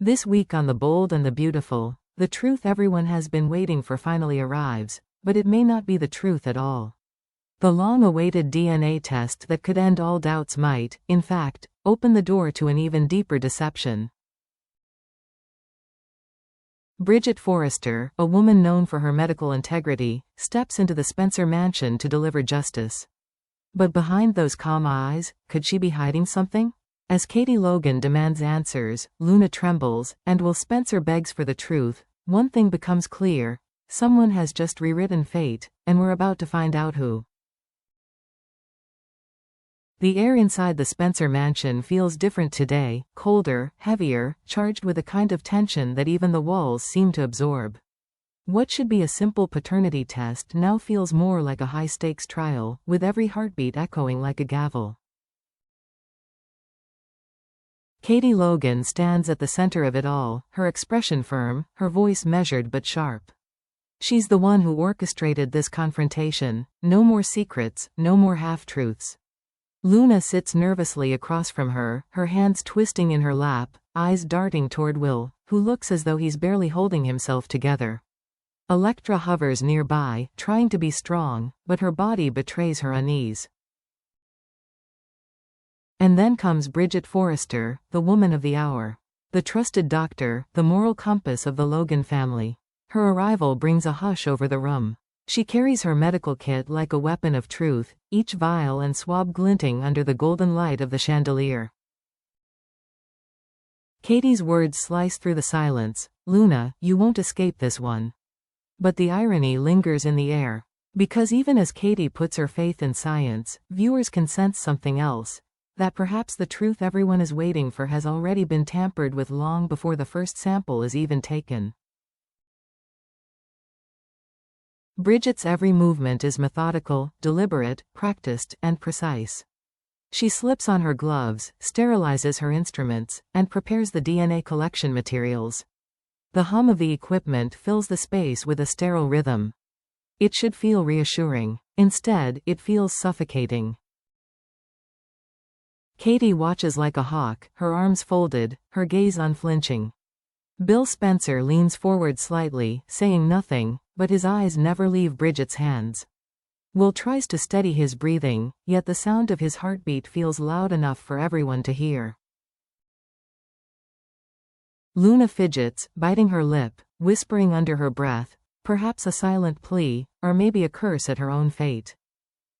This week on The Bold and the Beautiful, the truth everyone has been waiting for finally arrives, but it may not be the truth at all. The long-awaited DNA test that could end all doubts might, in fact, open the door to an even deeper deception. Bridget Forrester, a woman known for her medical integrity, steps into the Spencer mansion to deliver justice. But behind those calm eyes, could she be hiding something? As Katie Logan demands answers, Luna trembles, and while Spencer begs for the truth, one thing becomes clear: someone has just rewritten fate, and we're about to find out who. The air inside the Spencer mansion feels different today, colder, heavier, charged with a kind of tension that even the walls seem to absorb. What should be a simple paternity test now feels more like a high-stakes trial, with every heartbeat echoing like a gavel. Katie Logan stands at the center of it all, her expression firm, her voice measured but sharp. She's the one who orchestrated this confrontation. No more secrets, no more half-truths. Luna sits nervously across from her, her hands twisting in her lap, eyes darting toward Will, who looks as though he's barely holding himself together. Electra hovers nearby, trying to be strong, but her body betrays her unease. And then comes Bridget Forrester, the woman of the hour. The trusted doctor, the moral compass of the Logan family. Her arrival brings a hush over the room. She carries her medical kit like a weapon of truth, each vial and swab glinting under the golden light of the chandelier. Katie's words slice through the silence. "Luna, you won't escape this one." But the irony lingers in the air. Because even as Katie puts her faith in science, viewers can sense something else. That perhaps the truth everyone is waiting for has already been tampered with long before the first sample is even taken. Bridget's every movement is methodical, deliberate, practiced, and precise. She slips on her gloves, sterilizes her instruments, and prepares the DNA collection materials. The hum of the equipment fills the space with a sterile rhythm. It should feel reassuring. Instead, it feels suffocating. Katie watches like a hawk, her arms folded, her gaze unflinching. Bill Spencer leans forward slightly, saying nothing, but his eyes never leave Bridget's hands. Will tries to steady his breathing, yet the sound of his heartbeat feels loud enough for everyone to hear. Luna fidgets, biting her lip, whispering under her breath, perhaps a silent plea, or maybe a curse at her own fate.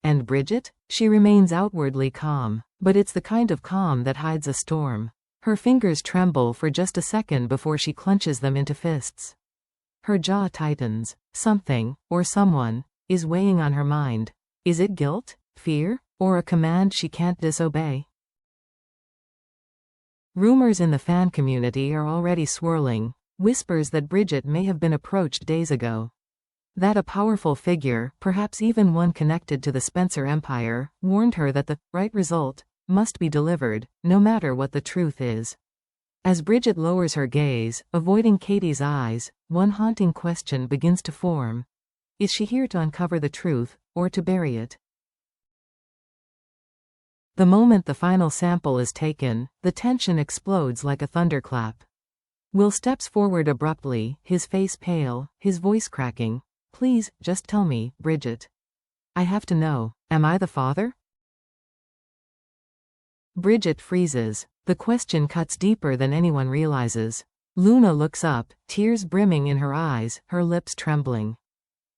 And Bridget? She remains outwardly calm, but it's the kind of calm that hides a storm. Her fingers tremble for just a second before she clenches them into fists. Her jaw tightens. Something, or someone, is weighing on her mind. Is it guilt, fear, or a command she can't disobey? Rumors in the fan community are already swirling, whispers that Bridget may have been approached days ago. That a powerful figure, perhaps even one connected to the Spencer empire, warned her that the right result must be delivered, no matter what the truth is. As Bridget lowers her gaze, avoiding Katie's eyes, one haunting question begins to form. Is she here to uncover the truth, or to bury it? The moment the final sample is taken, the tension explodes like a thunderclap. Will steps forward abruptly, his face pale, his voice cracking. "Please, just tell me, Bridget. I have to know. Am I the father?" Bridget freezes. The question cuts deeper than anyone realizes. Luna looks up, tears brimming in her eyes, her lips trembling.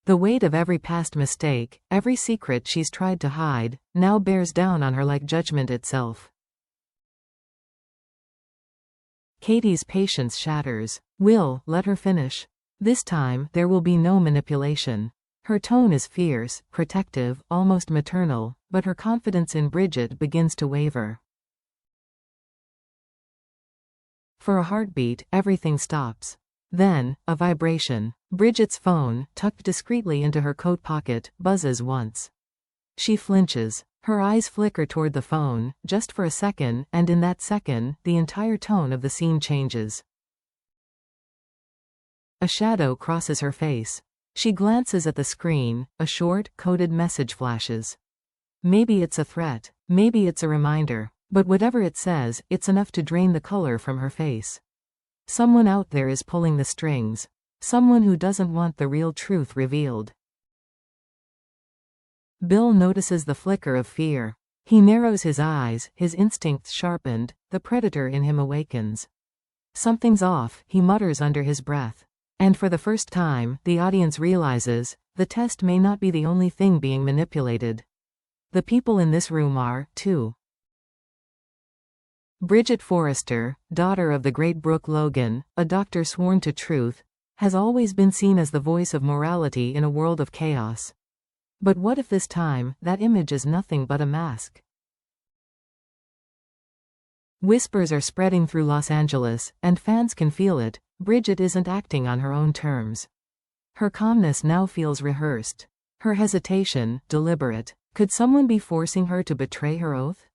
The weight of every past mistake, every secret she's tried to hide, now bears down on her like judgment itself. Katie's patience shatters. Will, let her finish. This time, there will be no manipulation. Her tone is fierce, protective, almost maternal, but her confidence in Bridget begins to waver. For a heartbeat, everything stops. Then, a vibration. Bridget's phone, tucked discreetly into her coat pocket, buzzes once. She flinches. Her eyes flicker toward the phone, just for a second, and in that second, the entire tone of the scene changes. A shadow crosses her face. She glances at the screen, a short, coded message flashes. Maybe it's a threat, maybe it's a reminder, but whatever it says, it's enough to drain the color from her face. Someone out there is pulling the strings. Someone who doesn't want the real truth revealed. Bill notices the flicker of fear. He narrows his eyes, his instincts sharpened, the predator in him awakens. Something's off, he mutters under his breath. And for the first time, the audience realizes, the test may not be the only thing being manipulated. The people in this room are, too. Bridget Forrester, daughter of the great Brooke Logan, a doctor sworn to truth, has always been seen as the voice of morality in a world of chaos. But what if this time, that image is nothing but a mask? Whispers are spreading through Los Angeles, and fans can feel it. Bridget isn't acting on her own terms. Her calmness now feels rehearsed. Her hesitation, deliberate. Could someone be forcing her to betray her oath?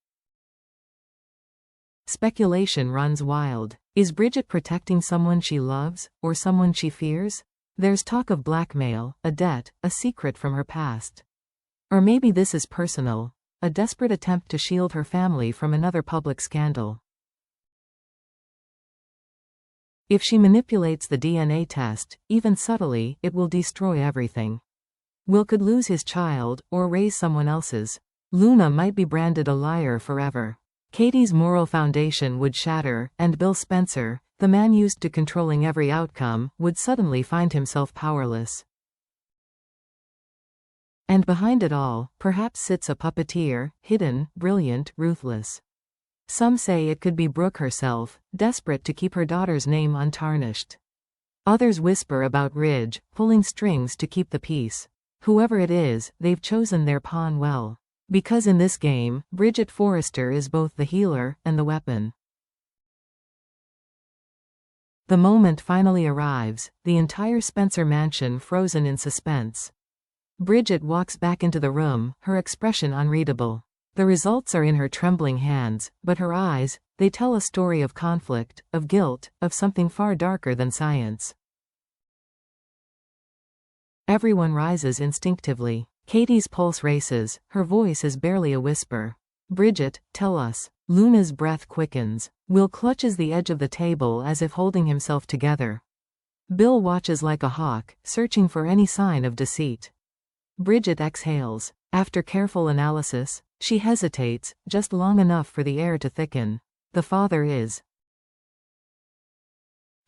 Speculation runs wild. Is Bridget protecting someone she loves, or someone she fears? There's talk of blackmail, a debt, a secret from her past. Or maybe this is personal, a desperate attempt to shield her family from another public scandal. If she manipulates the DNA test, even subtly, it will destroy everything. Will could lose his child, or raise someone else's. Luna might be branded a liar forever. Katie's moral foundation would shatter, and Bill Spencer, the man used to controlling every outcome, would suddenly find himself powerless. And behind it all, perhaps sits a puppeteer, hidden, brilliant, ruthless. Some say it could be Brooke herself, desperate to keep her daughter's name untarnished. Others whisper about Ridge, pulling strings to keep the peace. Whoever it is, they've chosen their pawn well. Because in this game, Bridget Forrester is both the healer and the weapon. The moment finally arrives, the entire Spencer mansion frozen in suspense. Bridget walks back into the room, her expression unreadable. The results are in her trembling hands, but her eyes, they tell a story of conflict, of guilt, of something far darker than science. Everyone rises instinctively. Katie's pulse races, her voice is barely a whisper. Bridget, tell us. Luna's breath quickens. Will clutches the edge of the table as if holding himself together. Bill watches like a hawk, searching for any sign of deceit. Bridget exhales. After careful analysis, she hesitates, just long enough for the air to thicken. The father is.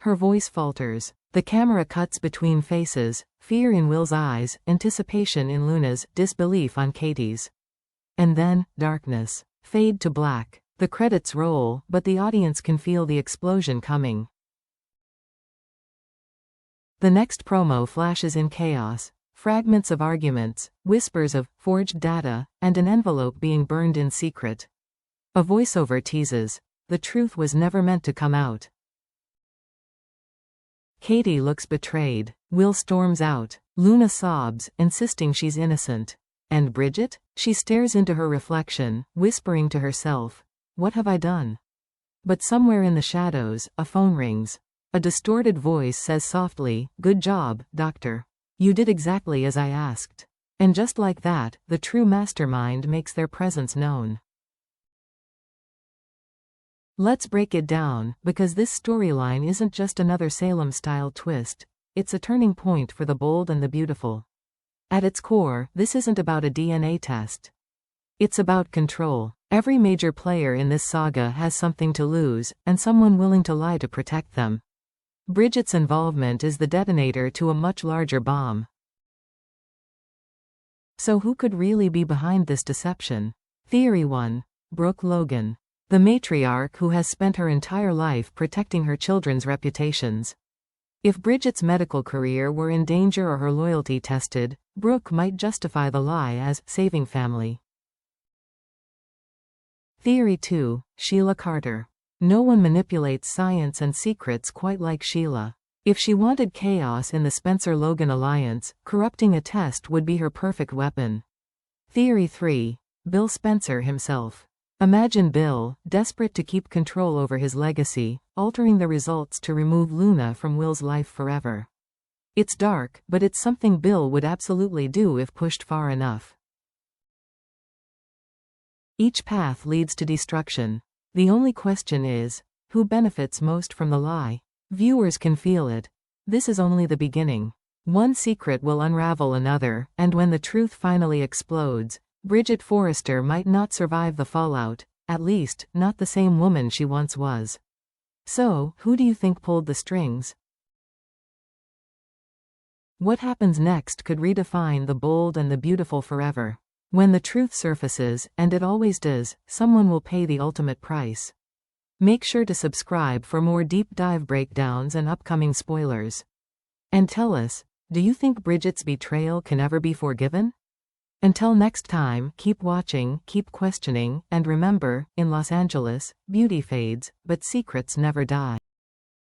Her voice falters. The camera cuts between faces, fear in Will's eyes, anticipation in Luna's, disbelief on Katie's. And then, darkness. Fade to black. The credits roll, but the audience can feel the explosion coming. The next promo flashes in chaos. Fragments of arguments, whispers of forged data, and an envelope being burned in secret. A voiceover teases, the truth was never meant to come out. Katie looks betrayed. Will storms out. Luna sobs, insisting she's innocent. And Bridget? She stares into her reflection, whispering to herself, what have I done? But somewhere in the shadows, a phone rings. A distorted voice says softly, good job, doctor. You did exactly as I asked. And just like that, the true mastermind makes their presence known. Let's break it down, because this storyline isn't just another Salem-style twist, it's a turning point for the bold and the beautiful. At its core, this isn't about a DNA test. It's about control. Every major player in this saga has something to lose, and someone willing to lie to protect them. Bridget's involvement is the detonator to a much larger bomb. So who could really be behind this deception? Theory 1. Brooke Logan. The matriarch who has spent her entire life protecting her children's reputations. If Bridget's medical career were in danger or her loyalty tested, Brooke might justify the lie as saving family. Theory 2. Sheila Carter. No one manipulates science and secrets quite like Sheila. If she wanted chaos in the Spencer-Logan alliance, corrupting a test would be her perfect weapon. Theory 3. Bill Spencer himself. Imagine Bill, desperate to keep control over his legacy, altering the results to remove Luna from Will's life forever. It's dark, but it's something Bill would absolutely do if pushed far enough. Each path leads to destruction. The only question is, who benefits most from the lie? Viewers can feel it. This is only the beginning. One secret will unravel another, and when the truth finally explodes, Bridget Forrester might not survive the fallout, at least, not the same woman she once was. So, who do you think pulled the strings? What happens next could redefine the bold and the beautiful forever. When the truth surfaces, and it always does, someone will pay the ultimate price. Make sure to subscribe for more deep dive breakdowns and upcoming spoilers. And tell us, do you think Bridget's betrayal can ever be forgiven? Until next time, keep watching, keep questioning, and remember, in Los Angeles, beauty fades, but secrets never die.